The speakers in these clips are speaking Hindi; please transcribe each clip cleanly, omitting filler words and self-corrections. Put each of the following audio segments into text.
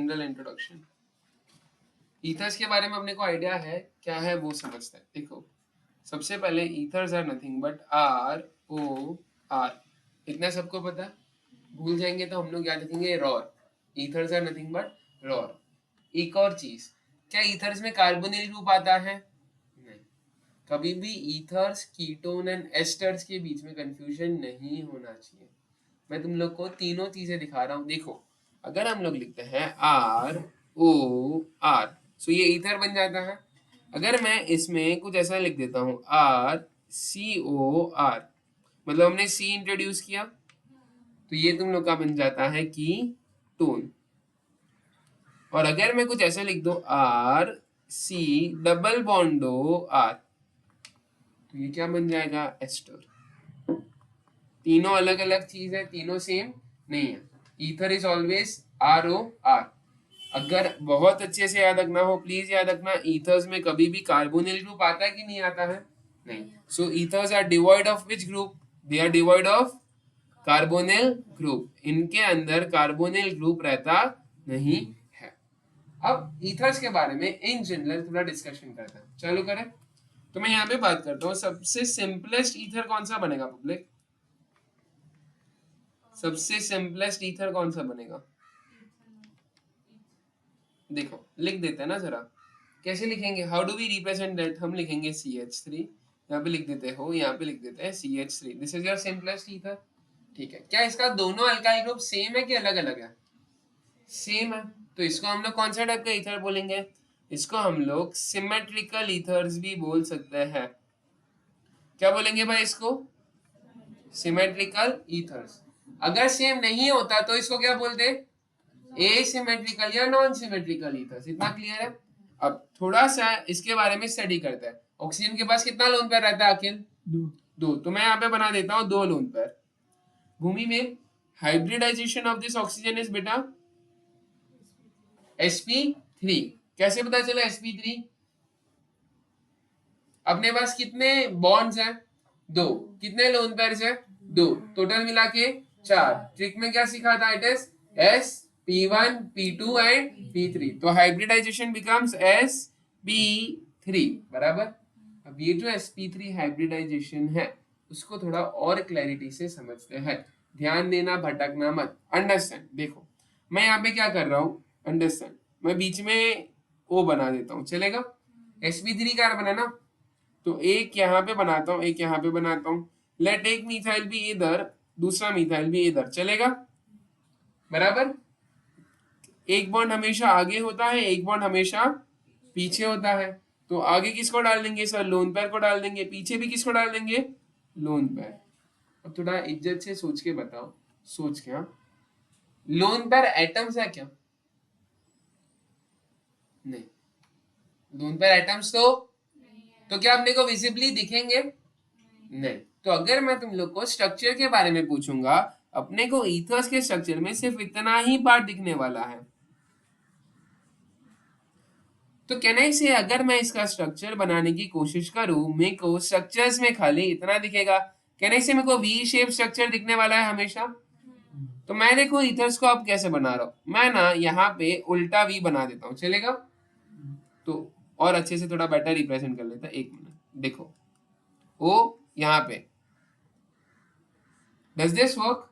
General introduction. ईथर्स के बारे में अपने को आइडिया है, क्या है वो समझते हैं। देखो, सबसे पहले ethers are nothing but ROR, इतना सबको पता है। भूल जाएंगे तो हम लोग याद रखेंगे ROR. Ethers are nothing but ROR. एक और चीज, क्या ईथर्स में कार्बोनिल ग्रुप आता है? नहीं। कभी भी ईथर्स, कीटोन एंड एस्टर्स के बीच में कंफ्यूजन नहीं होना चाहिए। मैं तुम लोग को तीनों चीजें दिखा रहा हूं। देखो, अगर हम लोग लिखते हैं ROR, सो ये ईथर बन जाता है। अगर मैं इसमें कुछ ऐसा लिख देता हूं RCOR, मतलब हमने C इंट्रोड्यूस किया, तो ये तुम लोग का बन जाता है कीटोन। और अगर मैं कुछ ऐसा लिख दूं RC डबल बॉन्डो R, तो ये क्या बन जाएगा? एस्टर। तीनों अलग अलग चीज है, तीनों सेम नहीं है। Ether is always ROR। अगर बहुत अच्छे से याद रखना हो, प्लीज याद रखना, ईथर्स में कभी भी कार्बोनिल ग्रुप आता है कि नहीं आता है? नहीं। So ethers are devoid of which group? They are devoid of carbonyl group. इनके अंदर कार्बोनिल ग्रुप रहता नहीं है। अब ईथर्स के बारे में इन जनरल थोड़ा डिस्कशन करते हैं, चालू करें। तो मैं यहाँ पे बात करता हूँ, सबसे सिंपलेस्ट ईथर कौन सा बनेगा पब्लिक? सबसे सिंपलेस्ट ईथर कौन सा बनेगा? देखो, लिख देते हैं ना जरा। कैसे लिखेंगे? How do we represent that? हम लिखेंगे CH3, यहाँ पे लिख देते हो, यहाँ पे लिख देते हैं CH3। This is your simplest ether. ठीक है, क्या इसका दोनों अल्काइल ग्रुप सेम है कि अलग अलग है? सेम है। तो इसको हम लोग कौन सा टाइप का ईथर बोलेंगे? इसको हम लोग सिमेट्रिकल ईथर्स भी बोल सकते हैं। क्या बोलेंगे भाई इसको? Symmetrical ethers. अगर सेम नहीं होता तो इसको क्या बोलते? एसिमेट्रिकल या नॉन सिमेट्रिकल ईथर्स। इतना क्लियर है? अब थोड़ा सा इसके बारे में स्टडी करते हैं। ऑक्सीजन के पास कितना लोन पेयर रहता है अखिल? दो। तो मैं यहाँ पे बना देता हूँ 2 लोन पेयर। भूमि में hybridization of this oxygen is बेटा sp3। कैसे पता चला sp3? अपने पास कितने बॉन्ड्स हैं? 2। कितने लोन पेयर्स हैं? 2। टोटल मिला के 4। ट्रिक में क्या सीखा था? It is sp1 p2 and p3। तो हाइब्रिडाइजेशन बिकम्स sp3 बराबर। अब ये जो sp3 हाइब्रिडाइजेशन है उसको थोड़ा और क्लैरिटी से समझते हैं। ध्यान देना, भटकना मत। अंडरस्टैंड। देखो, मैं यहाँ पे क्या कर रहा हूँ? अंडरस्टैंड। मैं बीच में O बना देता हूँ, चलेगा? sp3 का बना ना, तो एक यहाँ पे बनाता हूँ, एक यहाँ पे बनाता हूँ। लेट एक मिथाइल भी इधर, दूसरा मिथाइल भी इधर, चलेगा? बराबर। एक बॉन्ड हमेशा आगे होता है, एक बॉन्ड हमेशा पीछे होता है। तो आगे किसको डाल देंगे सर? लोन पेयर को डाल देंगे। पीछे भी किसको डाल देंगे? Lone pair. अब थोड़ा इज्जत से सोच के बताओ, सोच के। हाँ, लोन पेयर एटम्स है क्या? नहीं। लोन पेयर एटम्स तो क्या अपने को विजिबली दिखेंगे? नहीं। तो अगर मैं तुम लोग को स्ट्रक्चर के बारे में पूछूंगा, अपने को ईथर्स के स्ट्रक्चर में सिर्फ इतना ही पार्ट दिखने वाला है। तो कहना ही से अगर मैं इसका स्ट्रक्चर बनाने की कोशिश करूं, मेरे को स्ट्रक्चर्स में खाली इतना दिखेगा। कहने से मेरे को वी शेप स्ट्रक्चर दिखने वाला है हमेशा। तो मैं देखो ईथर्स को अब कैसे बना रहा हूं। मैं ना यहाँ पे उल्टा वी बना देता हूँ, चलेगा? तो और अच्छे से थोड़ा बेटर रिप्रेजेंट कर लेता। एक मिनट, देखो ओ यहाँ पे, डज दिस वर्क?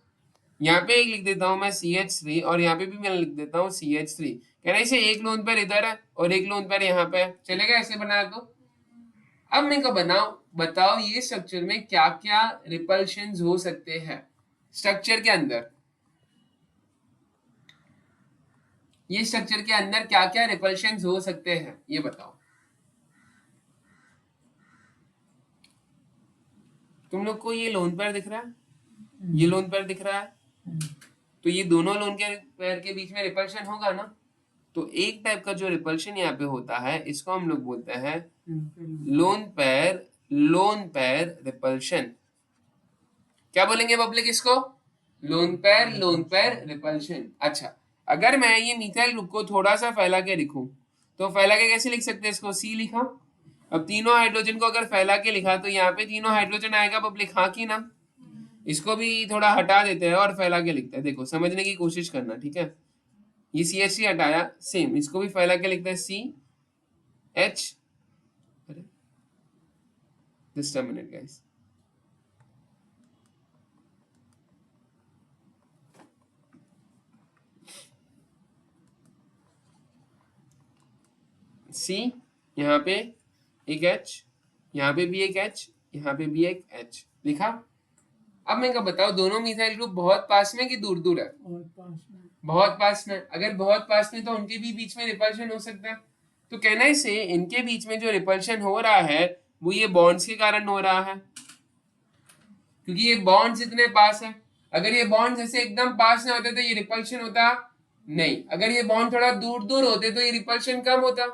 यहाँ पे एक लिख देता हूं मैं CH3 और यहाँ पे भी मैं लिख देता हूँ CH3। कहने से एक लोन पेयर इधर है और एक लोन पेयर यहाँ पे है, चलेगा ऐसे बनाया तो? अब मैं को बताओ ये स्ट्रक्चर में क्या क्या रिपल्शंस हो सकते हैं स्ट्रक्चर के अंदर? ये स्ट्रक्चर के अंदर क्या क्या रिपल्शंस हो सकते हैं, ये बताओ। तुम लोग को ये लोन पेयर दिख रहा है? ये लोन पेयर दिख रहा है? तो ये दोनों लोन के पेयर के बीच में रिपल्शन होगा ना? तो एक टाइप का जो रिपल्शन यहाँ पे होता है इसको हम लोग बोलते हैं लोन पेयर रिपल्शन। क्या बोलेंगे पब्लिक इसको? Lone pair repulsion. अच्छा, अगर मैं ये मिथाइल ग्रुप को थोड़ा सा फैला के लिखूं, तो फैला के कैसे लिख सकते हैं इसको? C लिखा। अब तीनों हाइड्रोजन को अगर फैला के लिखा तो यहाँ पे तीनों हाइड्रोजन आएगा पब्लिक, हाँ की ना? इसको भी थोड़ा हटा देते हैं और फैला के लिखते हैं। देखो, समझने की कोशिश करना, ठीक है? ये CH3 हटाया, सेम इसको भी फैला के लिखते हैं CH। Just a minute guys, C, यहाँ पे एक H, यहाँ पे भी एक H, यहाँ पे भी एक H लिखा। अब मैं क्या बताऊँ, दोनों मिथाइल ग्रुप बहुत पास में कि दूर दूर है? बहुत पास में। अगर बहुत पास में तो उनके भी बीच में रिपल्शन हो सकता है। तो कहने से इनके बीच में जो रिपल्शन हो रहा है वो ये बॉन्ड्स के कारण हो रहा है, क्योंकि ये बॉन्ड्स इतने पास है। अगर ये बॉन्ड्स ऐसे एकदम पास ना होते तो ये रिपल्शन होता नहीं। अगर ये बॉन्ड थोड़ा दूर दूर होते तो ये रिपल्शन कम होता।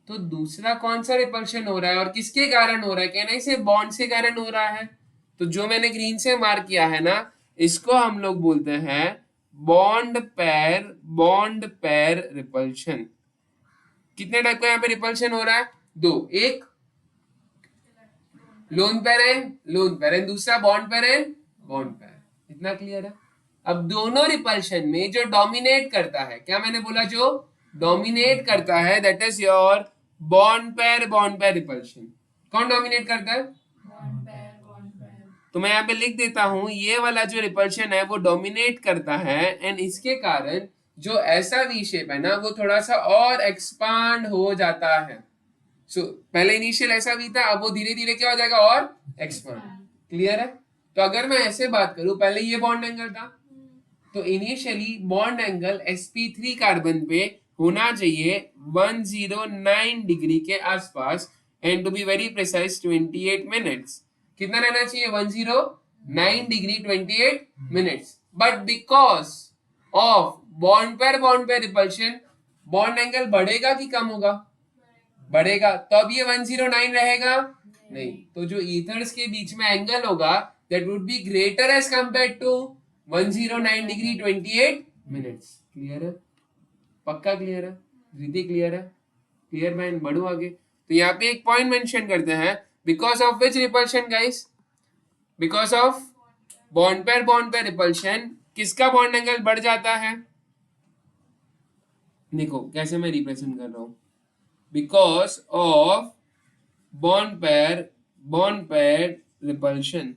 तो दूसरा कौन सा रिपल्शन हो रहा है और किसके कारण हो रहा है? कहना इसे बॉन्ड के कारण हो रहा है। तो जो मैंने ग्रीन से मार्क किया है ना, इसको हम लोग बोलते हैं बॉन्ड पैर रिपल्शन। कितने टाइप का यहाँ पे रिपल्शन हो रहा है? दो, एक लोन पेर एंड दूसरा बॉन्ड पेर। इतना क्लियर है? अब दोनों रिपल्शन में जो डोमिनेट करता है, क्या मैंने बोला, जो डोमिनेट करता है that is your bond pair repulsion. कौन डोमिनेट करता है? तो मैं यहाँ पे लिख देता हूं, ये वाला जो रिपल्शन है वो डोमिनेट करता है एंड इसके कारण जो ऐसा वी शेप है ना वो थोड़ा सा और एक्सपांड हो जाता है। पहले इनिशियल ऐसा भी था, अब वो धीरे धीरे क्या हो जाएगा और एक्सपांड। क्लियर है? तो अगर मैं ऐसे बात करूं, पहले ये बॉन्ड एंगल था, तो initially bond angle sp3 carbon पे होना चाहिए 109 डिग्री के आसपास and to be very precise 28 minutes. कितना रहना चाहिए? 109 degree 28 minutes. But because of bond pair repulsion bond angle बढ़ेगा कि कम होगा? बढ़ेगा। तो अब ये 109 रहेगा नहीं, तो जो ईथर्स के बीच में एंगल होगा that would be greater as compare to 109 degree 28 minutes. Clear है? पक्का क्लियर है? रीति क्लियर है? Clear man? बढ़ू आगे। तो यहाँ पे एक पॉइंट मेंशन करते हैं, because of which repulsion guys? Because of bond pair repulsion किसका बॉन्ड एंगल बढ़ जाता है? देखो कैसे मैं रिप्रेजेंट कर रहा हूं। Because of bond pair repulsion.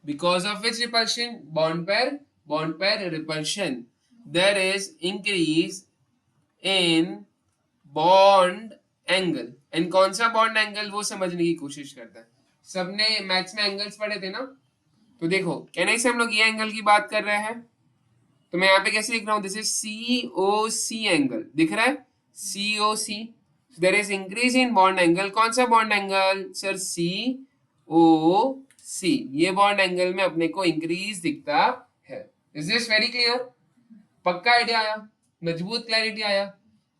Because of which repulsion? Bond pair repulsion. There is increase in bond angle. And कौन सा bond angle वो समझने की कोशिश करता है। सबने मैथ्स में एंगल्स पढ़े थे ना, तो देखो कहने से हम लोग ये एंगल की बात कर रहे हैं, तो मैं यहाँ पे कैसे लिख रहा हूँ, दिस इज COC एंगल। दिख रहा है? COC। There is increase in bond angle. कौन सा बॉन्ड एंगल सर? COC। ये बॉन्ड एंगल में अपने को इंक्रीज दिखता है। Is this very clear? पक्का आइडिया आया? मजबूत क्लैरिटी आया?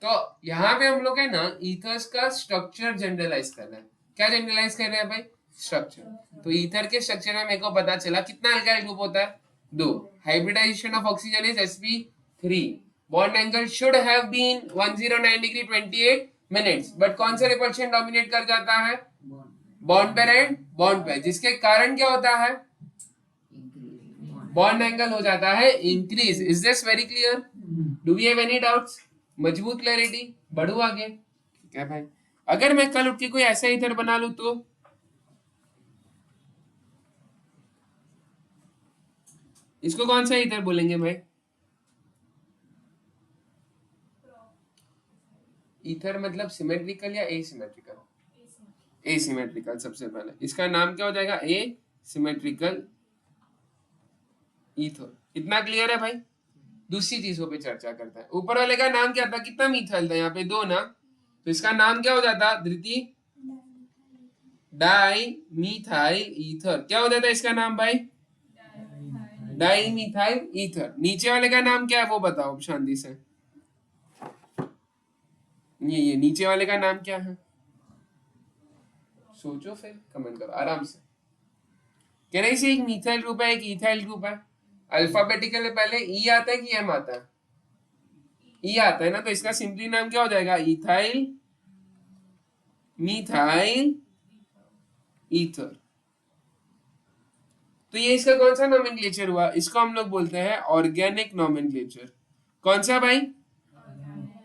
तो यहाँ पे हम लोग है ना ईथर्स का स्ट्रक्चर जनरलाइज कर रहे हैं। क्या जनरलाइज कर रहे हैं भाई? स्ट्रक्चर। तो ईथर के स्ट्रक्चर में मेरे को पता चला कितना अल्काइल ग्रुप होता है? दो। Hybridisation of oxygen is sp3। Bond angle should have been 109 degree 28 minutes, but कौन सा रिपल्शन डोमिनेट कर जाता है? बॉन्ड पेर एंड बॉन्ड पेर, जिसके कारण क्या होता है? बॉन्ड एंगल हो जाता है increase. Is this very clear? Do we have any doubts? मजबूत क्लैरिटी? बढ़ू आगे? ठीक है भाई। अगर मैं कल उठ के कोई ऐसा ईथर बना लूं तो इसको कौन सा ईथर बोलेंगे भाई? ईथर मतलब सिमेट्रिकल या एसिमेट्रिकल? एसिमेट्रिकल। सबसे पहले इसका नाम क्या हो जाएगा? ए सिमेट्रिकल ईथर। इतना क्लियर है भाई? दूसरी चीजों पे चर्चा करता है। ऊपर वाले का नाम क्या था? कितना मीथाइल था यहाँ पे? दो ना, तो इसका नाम क्या हो जाता? Dhriti di methyl ether. क्या हो जाता है इसका नाम भाई? Di methyl ether. नीचे वाले का नाम क्या है वो बताओ शांति से। ये नीचे वाले का नाम क्या है? सोचो फिर कमेंट करो आराम से। कह रहे से एक मीथाइल ग्रुप है, एक इथाइल ग्रुप है। अल्फाबेटिकल पहले ई आता है कि एम आता है? ई आता है ना, तो इसका सिंपली नाम क्या हो जाएगा? Ethyl methyl ether. तो ये इसका कौन सा नोमेनक्लेचर हुआ? इसको हम लोग बोलते हैं ऑर्गेनिक नोमेनक्लेचर। कौन सा भाई?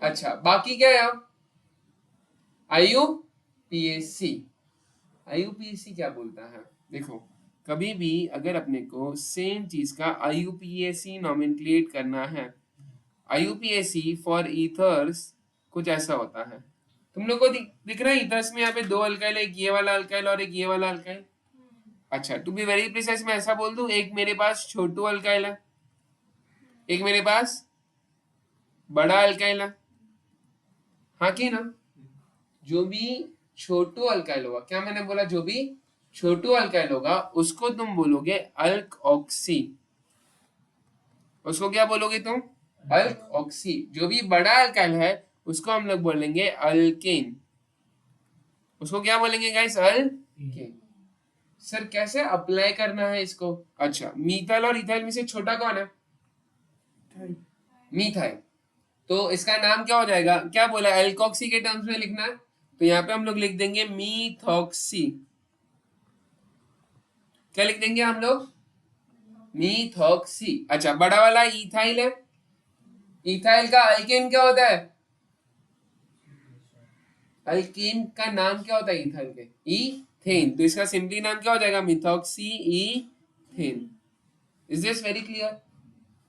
अच्छा, बाकी क्या है अब? IUPAC। IUPAC क्या बोलता है? देखो, कभी भी अगर अपने को सेम चीज का IUPAC नॉमेनक्लेट करना है, IUPAC फॉर ईथर्स कुछ ऐसा होता है। तुम लोग को दिख रहा है ईथर्स में यहाँ पे 2 अल्काइल, एक ये वाला अल्काइल और एक ये वाला अल्काइल। अच्छा, टू बी वेरी प्रिसाइज मैं ऐसा बोल दूं, एक मेरे पास छोटू अल्काइल है, एक मेरे पास बड़ा अल्काइल है, हाँ कि ना? जो भी छोटू अल्काइल होगा, क्या मैंने बोला? जो भी छोटू अल्काइल होगा उसको तुम बोलोगे अल्क ऑक्सी। उसको क्या बोलोगे तुम? अल्क ऑक्सी। जो भी बड़ा अल्काइल है उसको हम लोग बोलेंगे अल्केन। उसको क्या बोलेंगे गाइस? अल्केन। सर कैसे अप्लाई करना है इसको? अच्छा, मीथाइल और इथाइल में से छोटा कौन है? मीथाइल। तो इसका नाम क्या हो जाएगा? क्या बोला? एल्कोक्सी के टर्म्स में लिखना है, तो यहाँ पे हम लोग लिख देंगे मीथॉक्सी। क्या लिख देंगे हम लोग? मीथॉक्सी। अच्छा, बड़ा वाला इथाइल है, इथाइल का अल्केन क्या होता है? अल्केन का नाम क्या होता है इथाइल के? इथेन। तो इसका सिंपली नाम क्या हो जाएगा? Methoxy ethane. Is this very clear?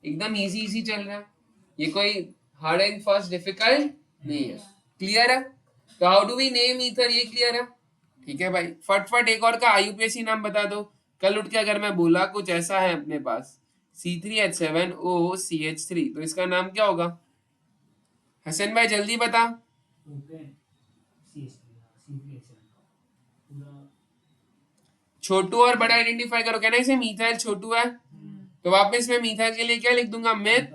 एकदम इजी इजी चल रहा है, ये कोई हार्ड एंड फास्ट डिफिकल्ट नहीं है। क्लियर है? तो how do we name ether, ये क्लियर है? ठीक है भाई, फटफट एक और का IUPAC नाम बता दो। कल उठ के अगर मैं बोला कुछ ऐसा है अपने पास C3H7OCH3, तो इसका नाम क्या होगा? हसन भाई जल्दी बता। छोटू और बड़ा आइडेंटिफाई करो। कहना इसे मीथाइल छोटू है, तो वापस मैं मीथाइल के लिए क्या लिख दूंगा? Meth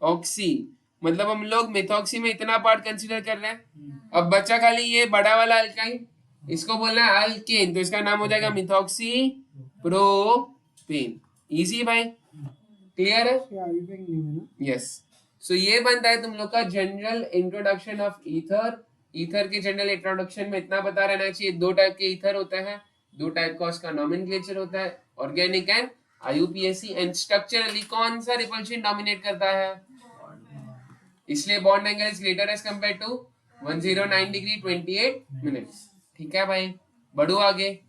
oxy. मतलब हम लोग मेथॉक्सी में इतना पार्ट कंसीडर कर रहे हैं। अब बच्चा खाली ये बड़ा वाला अल्काइन, इसको बोलना है अल्केन, तो इसका नाम हो जाएगा मिथॉक्सी प्रोपेन। इजी भाई, क्लियर है? यस। सो ये बनता है तुम लोग का general introduction of ether. Ether के जनरल इंट्रोडक्शन में इतना पता रहना चाहिए, 2 टाइप के ईथर होते हैं, 2 टाइप का उसका नॉमेनक्लेचर होता है, organic and IUPAC। And structurally कौन सा रिपल्शन डोमिनेट करता है? इसलिए bond angle is greater as compare to 109 degree 28 minutes. ठीक है भाई, बढ़ो आगे।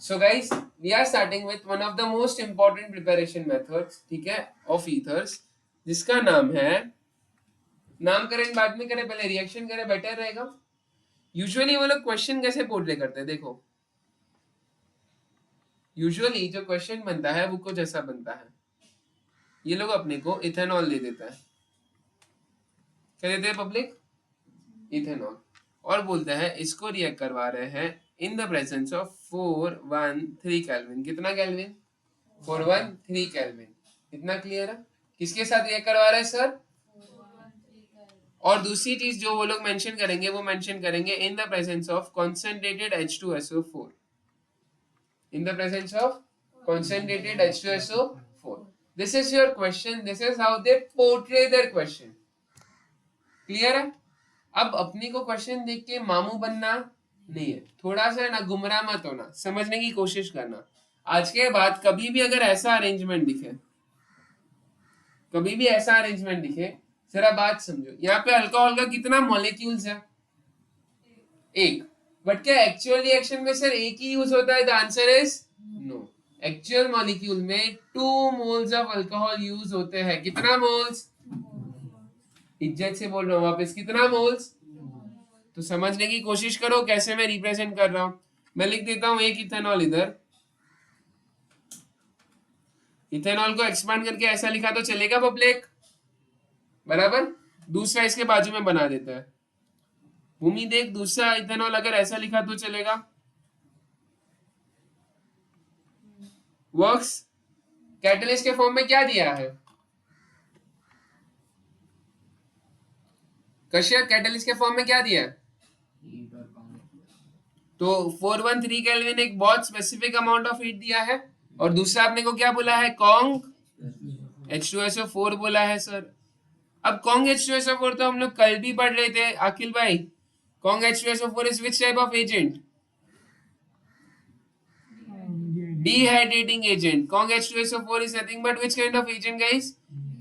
So guys, we are starting with one of the most important preparation methods, ठीक है, ऑफ ईथर्स, जिसका नाम है, नामकरण बाद में करें, पहले रिएक्शन करें, बेटर रहेगा। यूजुअली वो लोग क्वेश्चन कैसे पोर्ट्रे करते हैं, देखो, यूजुअली जो क्वेश्चन बनता है वो कुछ ऐसा बनता है, ये लोग अपने को इथेनॉल दे देता है, क्या देते हैं पब्लिक? इथेनॉल, और बोलते हैं इसको रिएक्ट करवा रहे हैं in the presence of 413 kelvin. कितना केल्विन? 413 केल्विन। इतना क्लियर है? किसके साथ रिएक्ट करवा रहे हैं सर? और दूसरी चीज जो वो लोग मेंशन करेंगे, वो मेंशन करेंगे in the presence of concentrated H2SO4। In the presence of concentrated H2SO4. This is your question. This is how they portray their question. Clear है? अब अपनी को क्वेश्चन देख के मामू बनना नहीं है, थोड़ा सा ना गुमराह मत होना, समझने की कोशिश करना। आज के बाद कभी भी अगर ऐसा अरेंजमेंट दिखे, कभी भी ऐसा अरेंजमेंट दिखे, जरा बात समझो, यहाँ पे अल्कोहल का कितना मॉलिक्यूल्स है? एक। बट क्या एक्चुअल रिएक्शन में सर एक ही यूज होता है? The answer is no. Actual molecule में 2 मोल्स ऑफ अल्कोहल यूज होते हैं। कितना मोल्स? इज्जत से बोल रहा हूं वापस, कितना मोल्स? तो समझने की कोशिश करो कैसे मैं रिप्रेजेंट कर रहा हूं। मैं लिख देता हूं एक इथेनॉल इधर, इथेनॉल को एक्सपांड करके ऐसा लिखा तो चलेगा पब्लिक? बराबर। दूसरा इसके बाजू में बना देता है, भूमि देख, दूसरा इथेनॉल अगर ऐसा लिखा तो चलेगा? वर्क्स। कैटलिस्ट के फॉर्म में क्या दिया है कश्यप? कैटलिस्ट के फॉर्म में क्या दिया है? तो 413 केल्विन एक बहुत स्पेसिफिक अमाउंट ऑफ हीट दिया है, और दूसरा आपने को क्या बोला है? कॉन्ग H2SO4 बोला है सर। अब कॉन्ग H2SO4 तो हम लोग कल भी पढ़ रहे थे अखिल भाई। Kong H2SO4 is which type of agent? Dehydrating agent. Kong H2SO4 is nothing but which kind of agent, guys?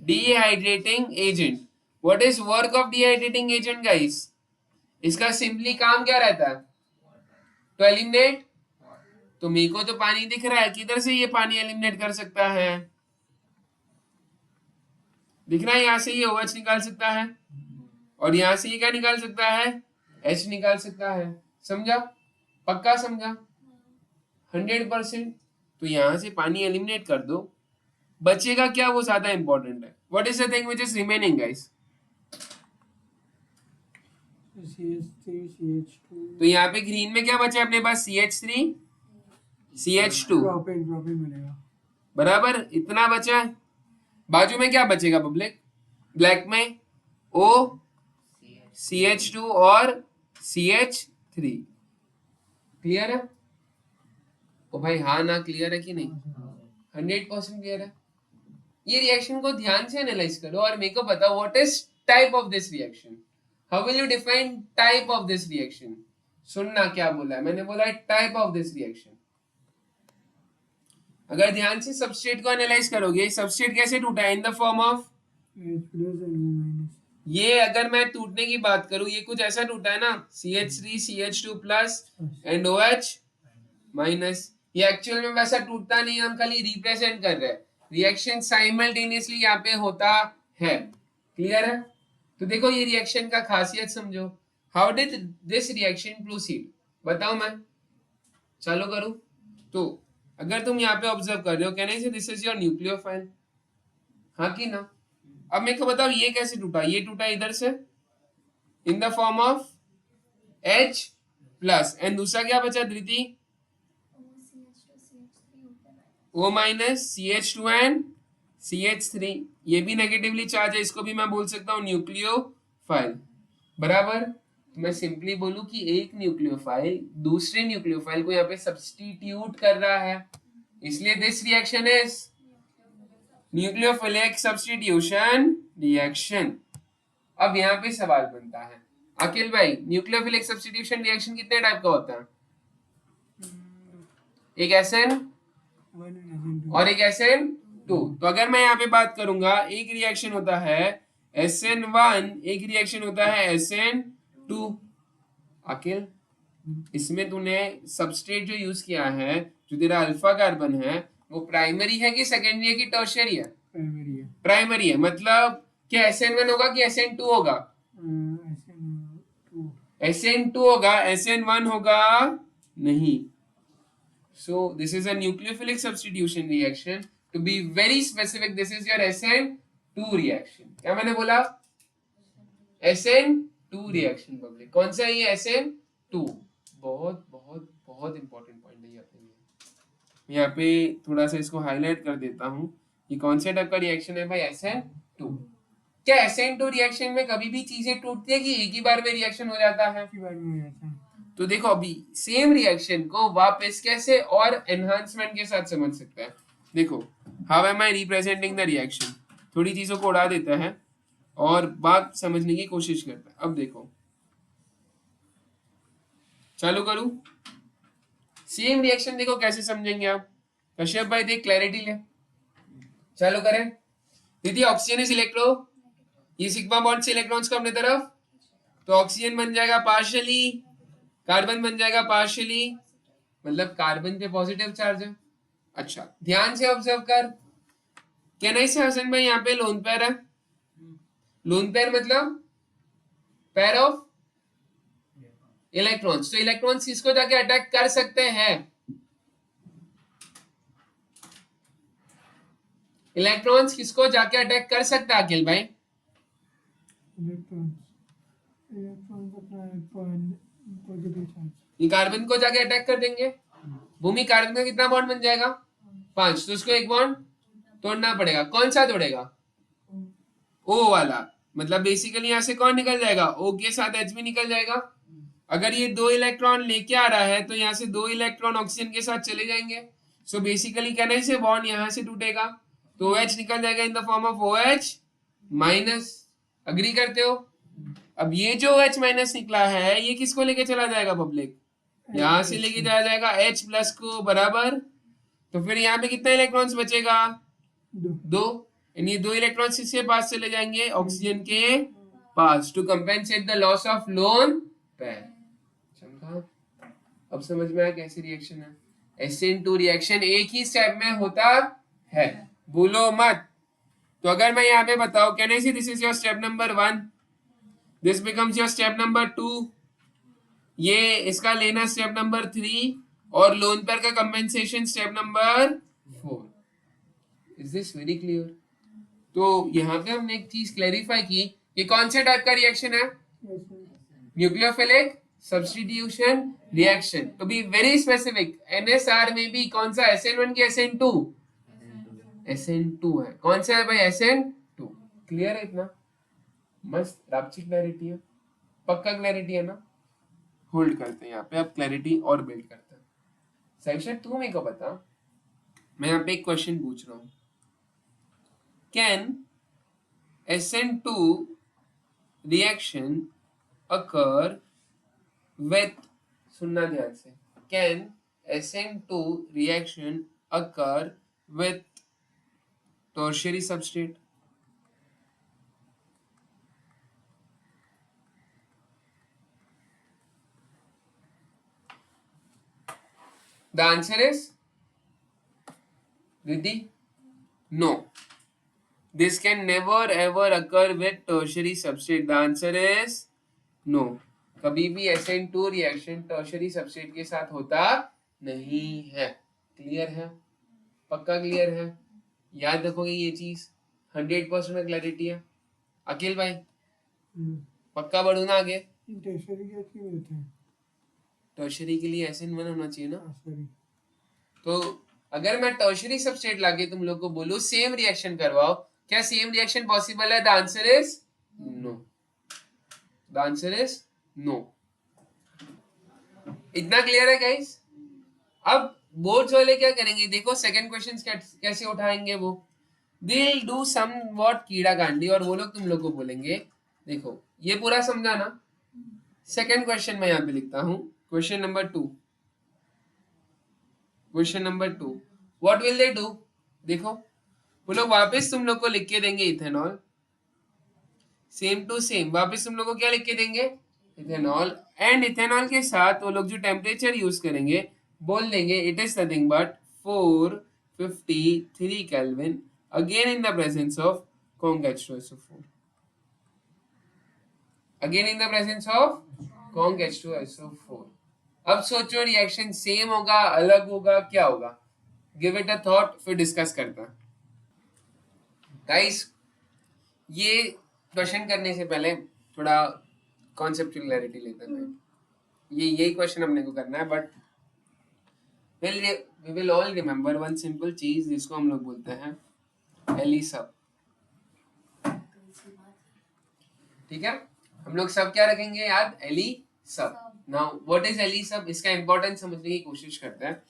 Dehydrating agent. What is work of dehydrating agent guys? इसका सिंपली काम क्या रहता है? To eliminate. तो मेरे को तो पानी दिख रहा है, किधर से ये पानी एलिमिनेट कर सकता है? दिख रहा है, यहां से ये OH निकाल सकता है और यहां से ये क्या निकाल सकता है? H निकाल सकता है। समझा? पक्का समझा? 100%। तो यहां से पानी एलिमिनेट कर दो, बचेगा क्या वो ज्यादा इंपॉर्टेंट है। What is the thing which is remaining guys? CH3 CH2 तो यहाँ पे ग्रीन में क्या बचा है अपने पास? CH3 CH2 ड्रॉपिंग मिलेगा। बराबर, इतना बचा है। बाजू में क्या बचेगा पब्लिक? ब्लैक में O CH2 और CH3। क्लियर है? ओ भाई हाँ ना, क्लियर है कि नहीं? 100% क्लियर है। ये रिएक्शन को ध्यान से एनालाइज करो और मेरे को बताओ what is type of this reaction. How will you define type of this reaction? सुनना क्या बोला है मैंने, बोला है टाइप ऑफ दिस रिएक्शन। अगर ध्यान से सबस्ट्रेट को एनालाइज करोगे, सबस्ट्रेट कैसे टूटा है? इन द फॉर्म ऑफ ये, अगर मैं टूटने की बात करूं, ये कुछ ऐसा टूटा है ना, CH3 CH2 plus and OH minus. ये एक्चुअल में वैसा टूटता नहीं, हम खाली रिप्रेजेंट कर रहे हैं। रिएक्शन साइमल्टेनियसली यहाँ पे होता है। क्लियर है? तो देखो ये रिएक्शन का खासियत समझो। How did this reaction proceed? बताओ मैं चालू करूं तो अगर तुम यहाँ पे ऑब्जर्व कर रहे हो, कहने से दिस इज योर न्यूक्लियोफाइल, हाँ कि ना? अब मेरे को बताओ ये कैसे टूटा? ये टूटा इधर से in the form of H plus and दूसरा क्या बचा धृति? O minus CH2 and CH3। ये भी नेगेटिवली चार्ज है, इसको भी मैं बोल सकता हूँ न्यूक्लियोफाइल। बराबर। तो मैं सिंपली बोलूं कि एक न्यूक्लियोफाइल दूसरे न्यूक्लियोफाइल को यहाँ पे सब्स्टिट्यूट कर रहा है, इसलिए this reaction is nucleophilic substitution reaction. अब यहाँ पे सवाल बनता है अखिल भाई, न्यूक्लियोफिलिक सब्स्टिट्यूशन रिएक्शन कितने टाइप का होता है? एक SN और एक SN2। तो अगर मैं यहाँ पे बात करूंगा, एक रिएक्शन होता है SN1, एक रिएक्शन होता है SN2। अखिल इसमें तूने सबस्ट्रेट जो यूज किया है, जो तेरा अल्फा कार्बन है, वो प्राइमरी है कि सेकेंडरी है कि टर्शियरी है? प्राइमरी है। मतलब क्या SN1 होगा कि SN2 होगा? SN2 होगा, SN1 होगा नहीं। So this is a nucleophilic substitution reaction. To be very specific, this is your SN2 reaction. क्या मैंने बोला? SN2 reaction public. कौन सा है ये SN2? बहुत बहुत बहुत इंपॉर्टेंट पॉइंट है ये अपने लिए। यहाँ पे थोड़ा सा इसको हाईलाइट कर देता हूँ। ये कौन से टाइप का रिएक्शन है भाई? SN2। क्या SN2 रिएक्शन में कभी भी चीजें टूटती है कि एक ही बार में रिएक्शन हो जाता है? तो देखो अभी सेम रिएक्शन को वापस कैसे और एनहांसमेंट के साथ समझ सकते हैं। देखो how am I representing the reaction, थोड़ी चीजों को उड़ा देता है और बात समझने की कोशिश करता है। अब देखो चालू करूं, सेम रिएक्शन देखो कैसे समझेंगे आप। कश्यप भाई देख क्लैरिटी ले, चालू करें। दीदी ऑक्सीजन इज इलेक्ट्रो, ये सिग्मा बॉन्ड से इलेक्ट्रॉन्स को अपने तरफ, तो ऑक्सीजन बन जाएगा पार्शियली, कार्बन बन जाएगा पार्शियली, मतलब कार्बन पे पॉजिटिव चार्ज है। अच्छा ध्यान से ऑब्जर्व कर, कहना इसे हसन भाई यहाँ पे लोन पेयर है। लोन पेयर मतलब पेयर ऑफ इलेक्ट्रॉन्स, तो इलेक्ट्रॉन्स किसको जाके अटैक कर सकते हैं? इलेक्ट्रॉन्स किसको जाके अटैक कर सकता है अखिल भाई? ये कार्बन को जाके अटैक कर देंगे। भूमि कार्बन का कितना बॉन्ड बन जाएगा? 5, तो उसको एक बॉन्ड तोड़ना पड़ेगा। कौन सा तोड़ेगा? O वाला। मतलब बेसिकली यहां से कौन निकल जाएगा? O के साथ H भी निकल जाएगा। अगर ये 2 इलेक्ट्रॉन लेके आ रहा है तो यहाँ से 2 इलेक्ट्रॉन ऑक्सीजन के साथ चले जाएंगे। सो बेसिकली कहने से बॉन्ड यहां से टूटेगा तो OH निकल जाएगा in the form of OH minus. Agree करते हो? अब ये जो OH माइनस निकला है ये किसको लेके चला जाएगा पब्लिक? यहां से लेके जाया जाएगा H प्लस को, बराबर। तो फिर यहाँ पे कितना इलेक्ट्रॉन्स बचेगा? 2। एंड ये 2 इलेक्ट्रॉन किसके पास चले जाएंगे, ऑक्सीजन के पास, to compensate the loss of lone pair. समझा? अब समझ में आया कैसी रिएक्शन है। SN2 रिएक्शन एक ही स्टेप में होता है, भूलो मत। तो अगर मैं यहाँ पे बताऊं, can I see this is your step number 1, this becomes your step number 2, ये इसका लेना स्टेप नंबर 3, और लोन पेयर का compensation step number 4। Is this very clear? तो यहाँ पे हमने एक चीज क्लैरिफाई की, ये कौन से टाइप का रिएक्शन है, nucleophilic substitution reaction. To be very specific, NSR में भी कौन सा, SN1 की SN2? SN2 है। कौन सा है भाई, SN2। क्लियर है इतना? मस्त रापची क्लैरिटी है, पक्का क्लैरिटी है ना? होल्ड करते हैं यहाँ पे, अब क्लैरिटी और बिल्ड करते हैं। सही तू मेरे को बता, मैं यहाँ पे एक क्वेश्चन पूछ रहा हूँ, can SN2 reaction occur with, सुनना ध्यान से, can SN2 reaction occur with tertiary substrate? The answer is Riddhi, no. This can never ever occur with tertiary substrate. The answer is no. कभी भी SN2 रिएक्शन टर्शियरी सबस्ट्रेट के साथ होता नहीं है। क्लियर है? पक्का क्लियर है? याद रखोगे ये चीज, 100% में क्लैरिटी है। अखिल भाई पक्का बढ़ू ना आगे? टर्शियरी के लिए SN1 होना चाहिए ना। तो अगर मैं टर्शियरी सबस्ट्रेट लाके तुम लोग को बोलूं सेम रिएक्शन करवाओ, क्या सेम रिएक्शन पॉसिबल है? The answer is no. The answer is no. इतना क्लियर है गाइस? अब बोर्ड्स वाले क्या करेंगे, देखो सेकंड क्वेश्चन कैसे उठाएंगे वो, दे विल डू समवॉट कीड़ा कांडी, और वो लोग तुम लोग को बोलेंगे, देखो ये पूरा समझा ना। सेकंड क्वेश्चन मैं यहाँ पे लिखता हूँ, question number 2। Question number 2, what will they do? देखो वो लोग वापस तुम लोग को लिख के देंगे इथेनॉल, सेम टू सेम वापस तुम लोग को क्या लिख के देंगे, इथेनॉल, एंड इथेनॉल के साथ वो लोग जो टेम्परेचर यूज करेंगे बोल देंगे it is nothing but 453 kelvin, again in the presence of conc H2SO4, again in the presence of conc H2SO4। अब सोचो रिएक्शन सेम होगा, अलग होगा, क्या होगा? गिव इट अ थॉट, फिर डिस्कस करते हैं। गाइस ये क्वेश्चन करने से पहले थोड़ा कॉन्सेप्चुअल क्लैरिटी लेते हैं। यही क्वेश्चन हमने को करना है, but we will all remember one simple चीज जिसको हम लोग बोलते हैं एली सब। ठीक है, हम लोग सब क्या रखेंगे याद, एली सब। नाउ व्हाट इज एली सब, इसका इंपॉर्टेंस समझने की कोशिश करते हैं।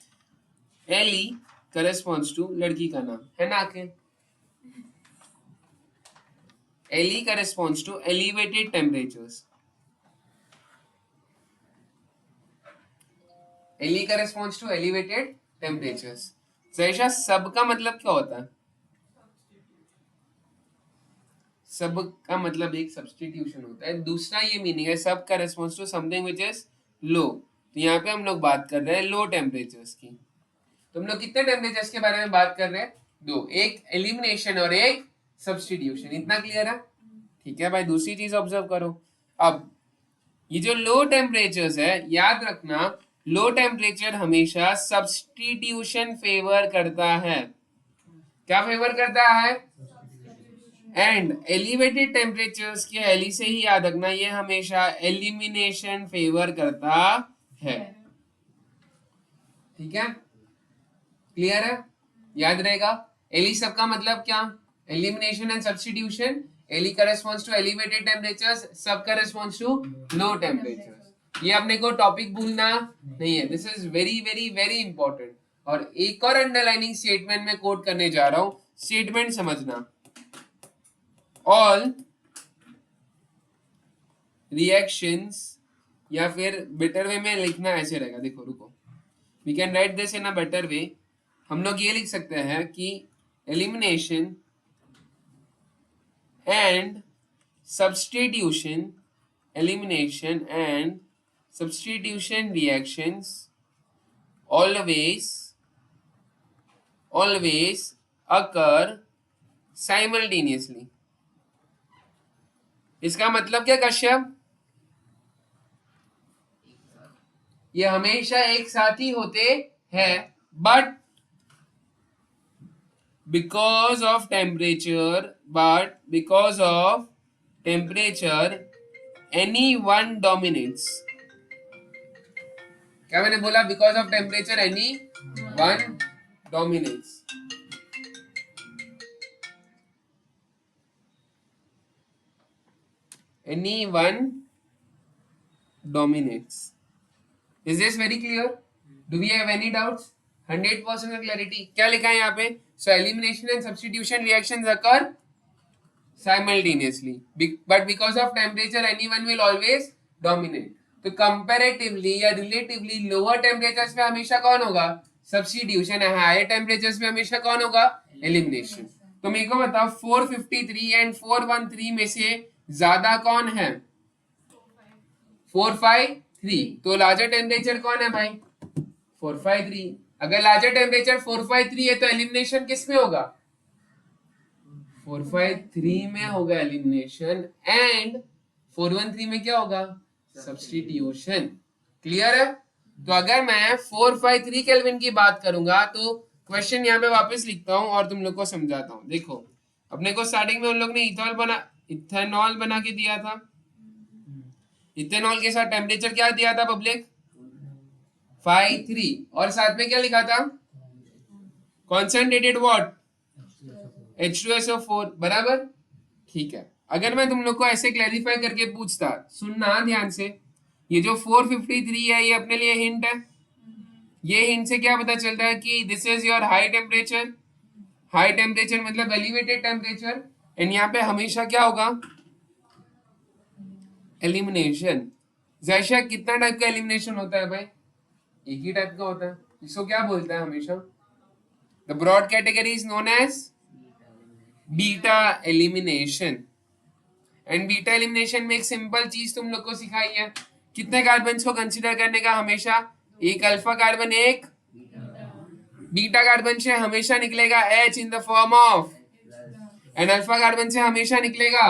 एली करेस्पॉन्ड्स टू लड़की का नाम है ना आके, Eli corresponds to elevated temperatures, Eli corresponds to elevated temperatures. जैसा सब का मतलब क्या होता है? सब का मतलब एक सब्स्टिट्यूशन होता है, दूसरा ये मीनिंग है सब का response to something which is low. तो यहाँ पे हम लोग बात कर रहे हैं लो टेम्परेचर्स की। तो हम लोग कितने टेम्परेचर्स के बारे में बात कर रहे हैं? 2, एक एलिमिनेशन और एक सब्स्टिट्यूशन। इतना क्लियर है? ठीक है भाई, दूसरी चीज ऑब्जर्व करो। अब ये जो लो टेम्परेचर्स है, याद रखना लो टेम्परेचर हमेशा सब्स्टिट्यूशन फेवर करता है। क्या फेवर करता है? एंड एलिवेटेड टेम्परेचर्स के एली से ही याद रखना, ये हमेशा एलिमिनेशन फेवर करता है। ठीक है, क्लियर है? याद रहेगा एली सब का मतलब क्या, एलिमिनेशन एंड सब्स्टिट्यूशन। एली का रेस्पॉन्स टू एलिवेटेड टेम्परेचर्स, सब का रेस्पॉन्स टू लो टेम्परेचर्स। ये अपने को टॉपिक भूलना नहीं है, this is very very very important. और एक और अंडरलाइनिंग स्टेटमेंट में कोट करने जा रहा हूं, स्टेटमेंट समझना। ऑल रिएक्शंस, या फिर बेटर वे में लिखना ऐसे रहेगा, देखो रुको, we can write this in a better way. हम लोग ये लिख सकते हैं कि elimination and substitution, elimination and substitution reactions always occur simultaneously. इसका मतलब क्या कश्यप? ये हमेशा एक साथ ही होते हैं, but because of temperature any one dominates. क्या मैंने बोला? Because of temperature any one dominates. Any one dominates. Is this very clear? Do we have any doubts? 100% clarity. क्या लिखा है यहाँ पे? So elimination and substitution reactions occur simultaneously, but because of temperature anyone will always dominate. तो कंपैरेटिवली या रिलेटिवली लोअर टेम्परेचर्स पे हमेशा कौन होगा? सब्स्टिट्यूशन है. हायर टेम्परेचर्स पे हमेशा कौन होगा? एलिमिनेशन. तो मेरे को बताओ 453 एंड 413 में से ज्यादा कौन है? 453. तो लार्जर टेम्परेचर कौन है भाई? 453. अगर लार्जर टेम्परेचर 453 है तो एलिमिनेशन किस में होगा? 453 में होगा एलिमिनेशन एंड 413 में क्या होगा? सब्स्टिट्यूशन. क्लियर है? तो अगर मैं 453 केल्विन की बात करूंगा तो क्वेश्चन यहाँ पे वापस लिखता हूं और तुम लोग को समझाता हूं. देखो, अपने को स्टार्टिंग में उन लोग ने इथेनॉल बना के दिया था. इथेनॉल के साथ टेम्परेचर क्या दिया था पब्लिक? 53. और साथ में क्या लिखा था? Concentrated what? H2SO4. बराबर. ठीक है. अगर मैं तुम लोग को ऐसे क्लैरिफाई करके पूछता, सुनना ध्यान से, ये जो 453 है ये अपने लिए हिंट है. ये हिंट से क्या पता चलता है कि this is your high temperature. High temperature मतलब एलिवेटेड टेम्परेचर. एंड यहाँ पे हमेशा क्या होगा? एलिमिनेशन. जैसा कितना टाइप का एलिमिनेशन होता है भाई? एक ही टाइप का होता है. इसको क्या बोलता है हमेशा? The broad category is known as beta elimination. And beta elimination में एक सिंपल चीज तुम लोग को सिखाई है. कितने कार्बन को कंसीडर करने का? हमेशा एक अल्फा कार्बन एक बीटा कार्बन से हमेशा निकलेगा H in the form of, and alpha carbon से हमेशा निकलेगा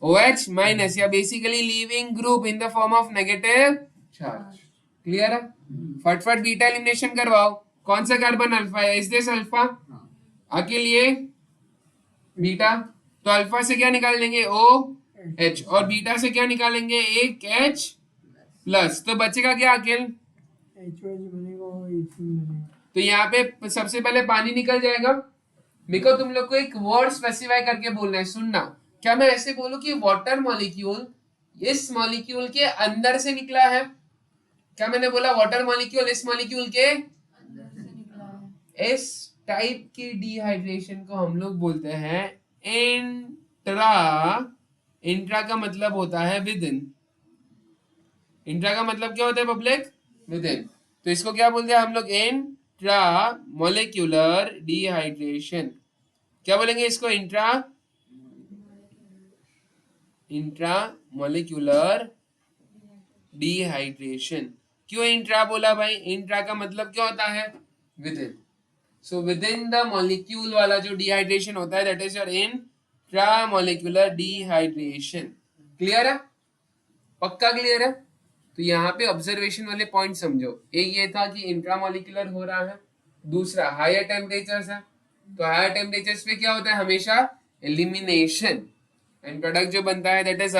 OH माइनस या basically leaving group in the form of negative charge. Clear है? फटफट बीटा एलिमिनेशन करवाओ. कौन सा कार्बन अल्फा है? Is this alpha? आके लिए बीटा. तो अल्फा से क्या निकाल लेंगे? OH. और बीटा से क्या निकालेंगे? एक H प्लस. तो बचेगा क्या अकेल? तो यहाँ पे सबसे पहले पानी निकल जाएगा. मेरे को तुम लोग को एक वर्ड स्पेसिफाई करके बोलना है. सुनना. क्या मैं ऐसे बोलूं कि वाटर मॉलिक्यूल इस मॉलिक्यूल के अंदर से निकला है? क्या मैंने बोला? वाटर मॉलिक्यूल इस मॉलिक्यूल के इस टाइप की डिहाइड्रेशन को हम लोग बोलते हैं इंट्रा. इंट्रा का मतलब होता है विद इन. इंट्रा का मतलब क्या होता है पब्लिक? With in. तो इसको क्या बोलते हैं हम लोग? Intra molecular dehydration. क्या बोलेंगे इसको? Intra molecular dehydration. क्यों इंट्रा बोला भाई? इंट्रा का मतलब क्या होता है? With in. So with in the molecule वाला जो डिहाइड्रेशन होता है that is your intra molecular dehydration. Clear है? पक्का क्लियर है? तो यहाँ पे ऑब्जर्वेशन वाले पॉइंट समझो. एक ये था कि इंट्रा मॉलिक्यूलर हो रहा है. दूसरा हायर टेम्परेचर्स है. तो हायर टेम्परेचर्स पे क्या होता है? हमेशा एलिमिनेशन. एंड प्रोडक्ट जो बनता है दैट इज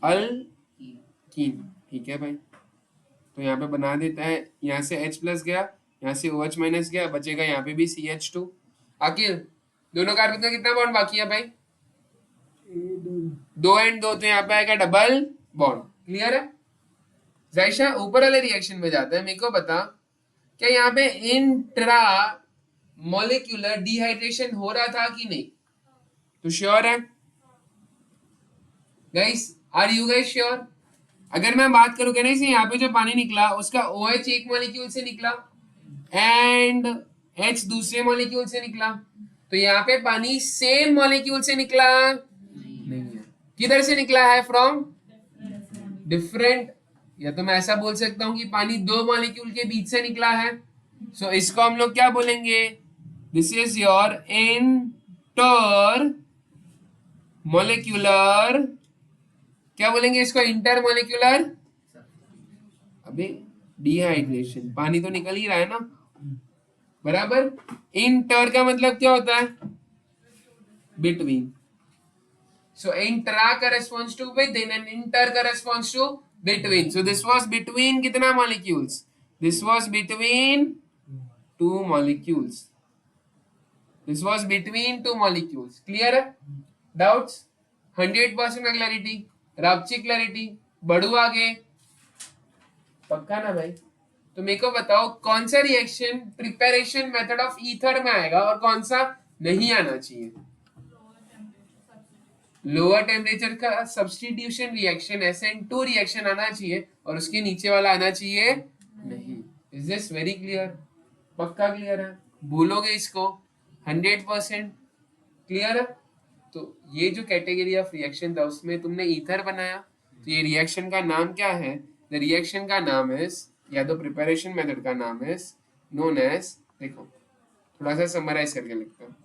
अल्कीन. ठीक है भाई? तो यहाँ पे बना देता है. यहाँ से H प्लस गया, यहाँ से OH माइनस गया, बचेगा यहाँ पे भी CH2. आखिर दोनों कार्बन का कितना बॉन्ड बाकी है भाई? 2 एंड 2. तो यहाँ पे आएगा डबल बॉन्ड. क्लियर है? जैसा ऊपर वाले रिएक्शन में जाता है. मेरे को बता, क्या यहाँ पे इंट्रा मॉलिक्यूलर डिहाइड्रेशन हो रहा था कि नहीं? तो श्योर है guys? Are you guys sure? अगर मैं बात करूं कहने से यहाँ पे जो पानी निकला उसका OH एक मॉलिक्यूल से निकला एंड H दूसरे मॉलिक्यूल से निकला. तो यहाँ पे पानी सेम मॉलिक्यूल से निकला नहीं है, किधर से निकला है? फ्रॉम डिफरेंट, या तो मैं ऐसा बोल सकता हूं कि पानी दो मॉलिक्यूल के बीच से निकला है। सो इसको हम लोग क्या बोलेंगे? This is your inter molecular, क्या बोलेंगे इसको? इंटर मॉलिक्यूलर, अबे डिहाइड्रेशन, पानी तो निकल ही रहा है ना, बराबर। इंटर का मतलब क्या होता है? Between. So intra corresponds to within and inter corresponds to between. So this was between कितना molecules? This was between two molecules. This was between two molecules. Clear है? Doubts? 100% का clarity. रापची clarity. बढ़ू आगे? पक्का ना भाई? तो मेरे को बताओ कौन सा reaction preparation method of ether में आएगा और कौन सा नहीं आना चाहिए? लोअर टेम्परेचर का सब्स्टिट्यूशन रिएक्शन SN2 रिएक्शन आना चाहिए और उसके नीचे वाला आना चाहिए नहीं। Is this very clear? पक्का क्लियर है? भूलोगे इसको? 100% क्लियर है? तो ये जो कैटेगरी ऑफ रिएक्शन था उसमें तुमने ईथर बनाया, तो ये रिएक्शन का नाम क्या है? द रिएक्शन का नाम इज, या तो प्रिपरेशन मेथड का नाम इज नोन एज, देखो थोड़ा सा समराइज करके लिखता हूँ,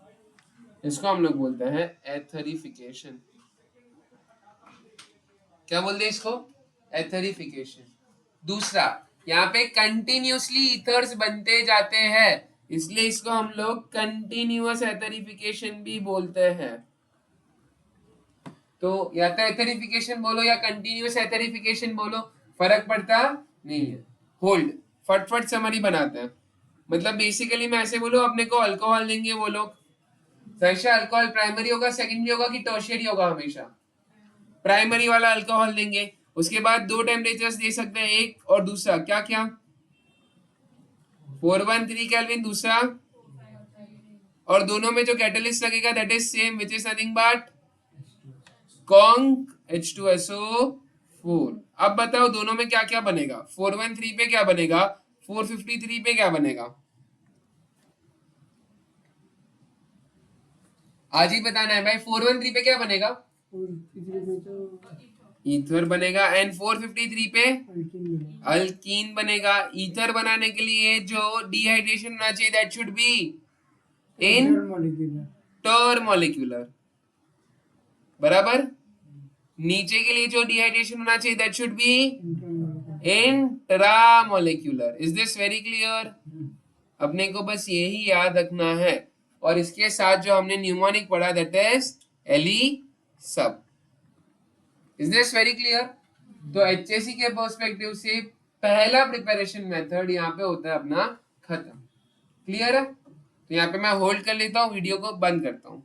इसको हम लोग बोलते हैं एथरिफिकेशन। क्या बोलते हैं इसको? एथरिफिकेशन। दूसरा, यहाँ पे कंटिन्यूसली ईथर्स बनते जाते हैं, इसलिए इसको हम लोग कंटिन्यूअस एथरिफिकेशन भी बोलते हैं। तो या तो एथरिफिकेशन बोलो या कंटिन्यूअस एथरिफिकेशन बोलो, फर्क पड़ता नहीं है। होल्ड, फटफट समरी बनाते हैं। मतलब बेसिकली मैं ऐसे बोलूं, अपने को अल्कोहल देंगे वो लोग, हमेशा अल्कोहल प्राइमरी होगा, सेकेंडरी होगा कि टर्शियरी होगा? हमेशा प्राइमरी वाला अल्कोहल देंगे। उसके बाद दो टेम्परेचर्स दे सकते हैं, एक और दूसरा क्या क्या? 413 केल्विन दूसरा, और दोनों में जो कैटलिस्ट लगेगा that is same, which is nothing but conc H2SO4। अब बताओ दोनों में क्या क्या बनेगा? 413 पे क्या बनेगा? 453 पे क्या बनेगा? आज ही बताना है भाई। 413 पे क्या बनेगा? ईथर बनेगा। एंड 453 पे अल्कीन बनेगा। ईथर बनाने के लिए जो डिहाइड्रेशन होना चाहिए that should be inter molecular, बराबर। नीचे के लिए जो डिहाइड्रेशन होना चाहिए that should be intra molecular. Is this very clear? अपने को बस यही याद रखना है, और इसके साथ जो हमने न्यूमोनिक पढ़ा दैट इज एली सब। Is this very clear? तो HAC के पर्सपेक्टिव से पहला प्रिपरेशन मेथड यहाँ पे होता है अपना खत्म। क्लियर है? तो यहाँ पे मैं होल्ड कर लेता हूँ, वीडियो को बंद करता हूँ।